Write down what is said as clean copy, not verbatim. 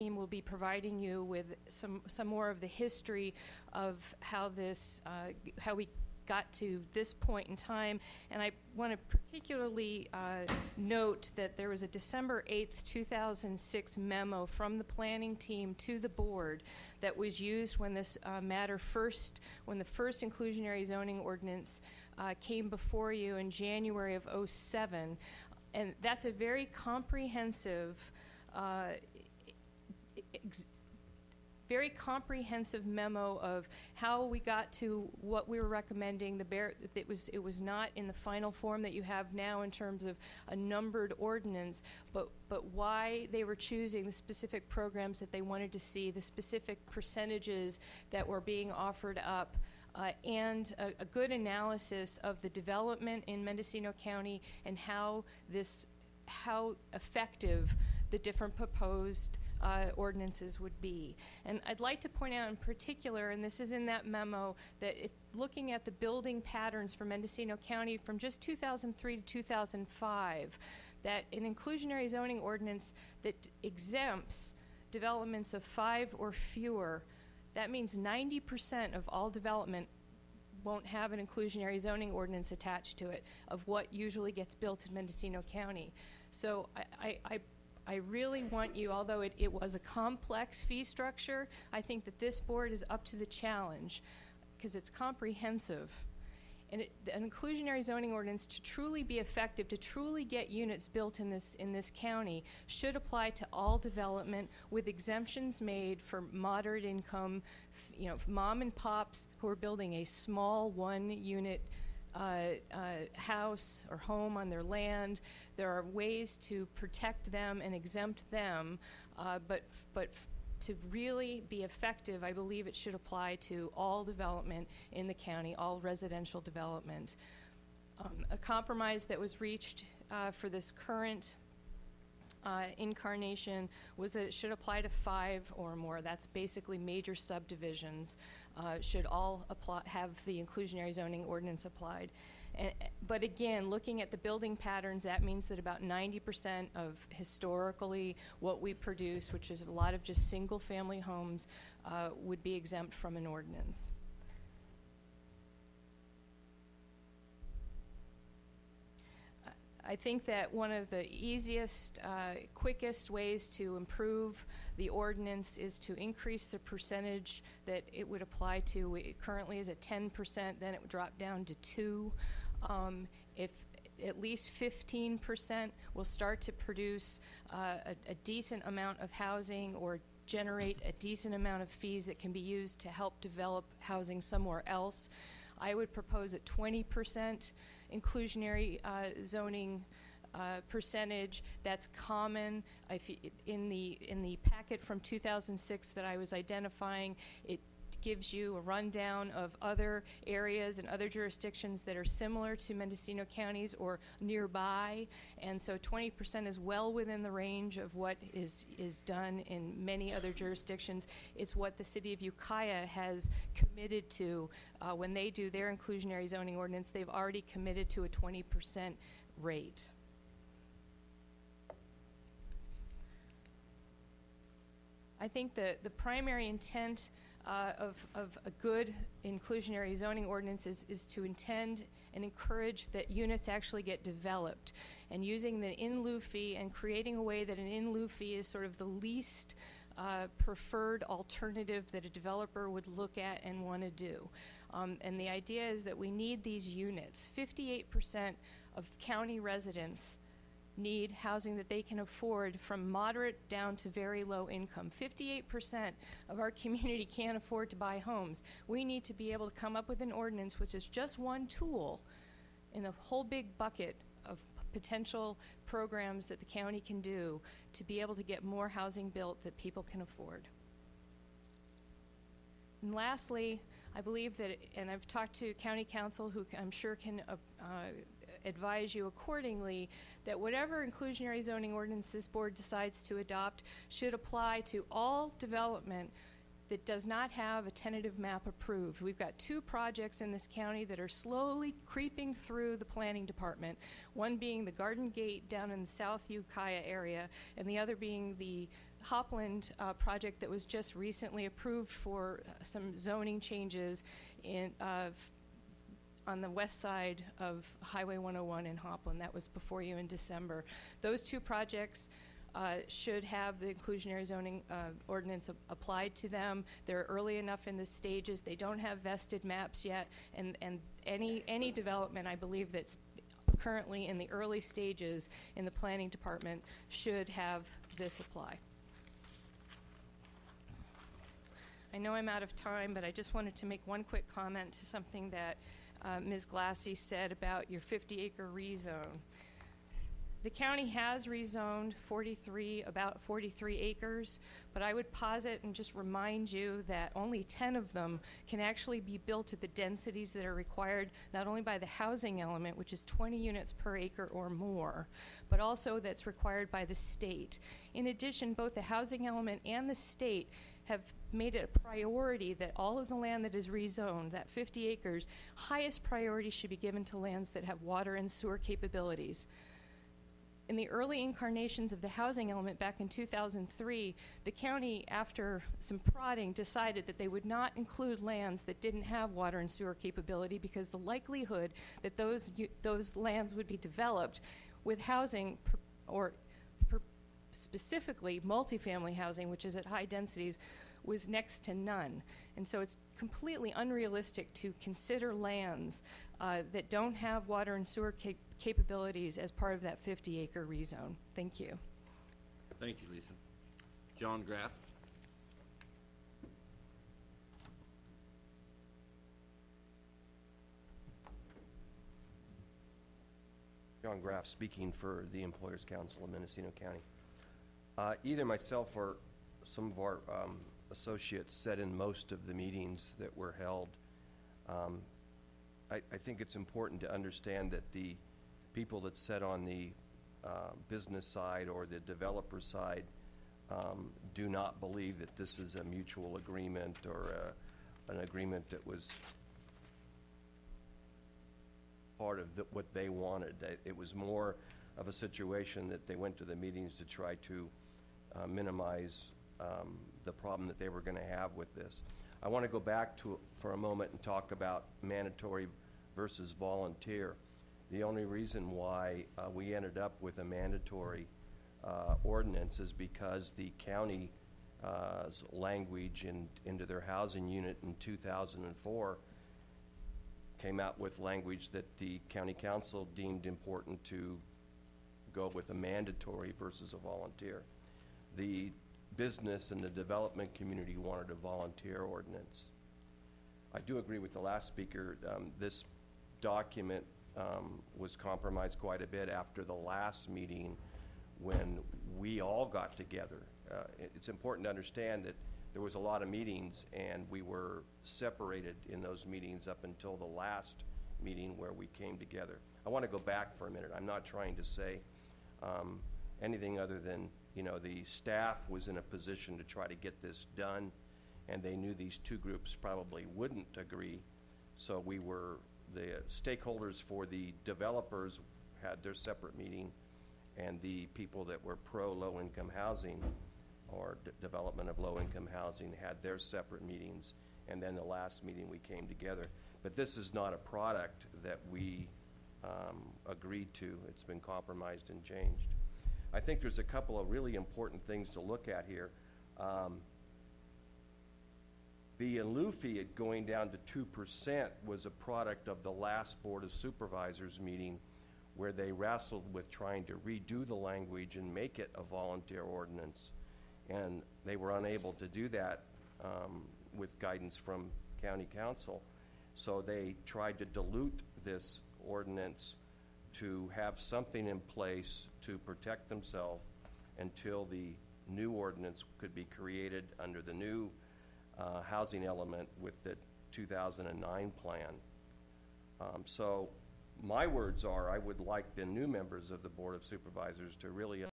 team will be providing you with some more of the history of how this, how we got to this point in time. And I want to particularly note that there was a December 8th, 2006 memo from the planning team to the board that was used when this matter when the first inclusionary zoning ordinance came before you in January of '07. And that's a very comprehensive memo of how we got to what we were recommending. It was not in the final form that you have now in terms of a numbered ordinance, but why they were choosing the specific programs that they wanted to see, the specific percentages that were being offered up, and a good analysis of the development in Mendocino County and how effective the different proposed ordinances would be. And I'd like to point out in particular, and this is in that memo, that if looking at the building patterns for Mendocino County from just 2003 to 2005, that an inclusionary zoning ordinance that exempts developments of 5 or fewer, that means 90% of all development won't have an inclusionary zoning ordinance attached to it of what usually gets built in Mendocino County. So I really want you, although it was a complex fee structure, I think that this board is up to the challenge because it's comprehensive. And an inclusionary zoning ordinance, to truly be effective, to truly get units built in this county, should apply to all development with exemptions made for moderate income, mom and pops who are building a small 1-unit house or home on their land. There are ways to protect them and exempt them, but to really be effective, I believe it should apply to all development in the county, all residential development. A compromise that was reached for this current incarnation was that it should apply to 5 or more. That's basically major subdivisions should all have the inclusionary zoning ordinance applied. But again, looking at the building patterns, that means that about 90% of historically what we produce, which is a lot of just single-family homes, would be exempt from an ordinance. I think that one of the easiest, quickest ways to improve the ordinance is to increase the percentage that it would apply to. It currently is at 10%, then it would drop down to 2%. If at least 15% will start to produce a decent amount of housing or generate a decent amount of fees that can be used to help develop housing somewhere else, I would propose at 20% inclusionary zoning percentage. That's common. In the packet from 2006 that I was identifying, it gives you a rundown of other areas and other jurisdictions that are similar to Mendocino counties or nearby, and so 20% is well within the range of what is done in many other jurisdictions. It's what the city of Ukiah has committed to when they do their inclusionary zoning ordinance. They've already committed to a 20% rate. I think the primary intent of a good inclusionary zoning ordinance is to intend and encourage that units actually get developed, and using the in-lieu fee and creating a way that an in-lieu fee is sort of the least preferred alternative that a developer would look at and want to do. And the idea is that we need these units. 58% of county residents need housing that they can afford, from moderate down to very low income. 58% of our community can't afford to buy homes. We need to be able to come up with an ordinance which is just one tool in a whole big bucket of potential programs that the county can do to be able to get more housing built that people can afford. And lastly, I believe that, and I've talked to county council who I'm sure can advise you accordingly, that whatever inclusionary zoning ordinance this board decides to adopt should apply to all development that does not have a tentative map approved. We've got 2 projects in this county that are slowly creeping through the planning department, one being the Garden Gate down in the South Ukiah area, and the other being the Hopland project that was just recently approved for some zoning changes on the west side of Highway 101 in Hopland. That was before you in December. Those two projects should have the inclusionary zoning ordinance applied to them. They're early enough in the stages. They don't have vested maps yet, and any development, I believe, that's currently in the early stages in the planning department should have this apply. I know I'm out of time, but I just wanted to make one quick comment to something that Ms. Glassy said about your 50-acre rezone. The county has rezoned about 43 acres, but I would posit and just remind you that only 10 of them can actually be built at the densities that are required, not only by the housing element, which is 20 units per acre or more, but also that's required by the state. In addition, both the housing element and the state have made it a priority that all of the land that is rezoned, that 50 acres, highest priority should be given to lands that have water and sewer capabilities. In the early incarnations of the housing element back in 2003, the county, after some prodding, decided that they would not include lands that didn't have water and sewer capability because the likelihood that those lands would be developed with housing specifically multifamily housing, which is at high densities, was next to none. And so it's completely unrealistic to consider lands that don't have water and sewer capabilities as part of that 50-acre rezone. Thank you. Thank you, Lisa. John Graff. John Graff speaking for the Employers Council of Mendocino County. Either myself or some of our associates sat in most of the meetings that were held. I think it's important to understand that the people that sat on the business side or the developer side do not believe that this is a mutual agreement or an agreement that was part of what they wanted. It was more of a situation that they went to the meetings to try to minimize the problem that they were going to have with this. I want to go back for a moment and talk about mandatory versus volunteer. The only reason why we ended up with a mandatory ordinance is because the county's language into their housing unit in 2004 came out with language that the county council deemed important to go with a mandatory versus a volunteer. The business and the development community wanted a volunteer ordinance. I do agree with the last speaker. This document was compromised quite a bit after the last meeting when we all got together. It's important to understand that there was a lot of meetings and we were separated in those meetings up until the last meeting where we came together. I want to go back for a minute. I'm not trying to say anything other than, you know, the staff was in a position to try to get this done, and they knew these two groups probably wouldn't agree. So the stakeholders for the developers had their separate meeting, and the people that were pro low-income housing or development of low-income housing had their separate meetings, and then the last meeting we came together. But this is not a product that we agreed to. It's been compromised and changed. I think there's a couple of really important things to look at here. The in-lieu fee going down to 2% was a product of the last Board of Supervisors meeting where they wrestled with trying to redo the language and make it a volunteer ordinance. And they were unable to do that with guidance from County Council. So they tried to dilute this ordinance to have something in place to protect themselves until the new ordinance could be created under the new housing element with the 2009 plan. So my words are, I would like the new members of the Board of Supervisors to really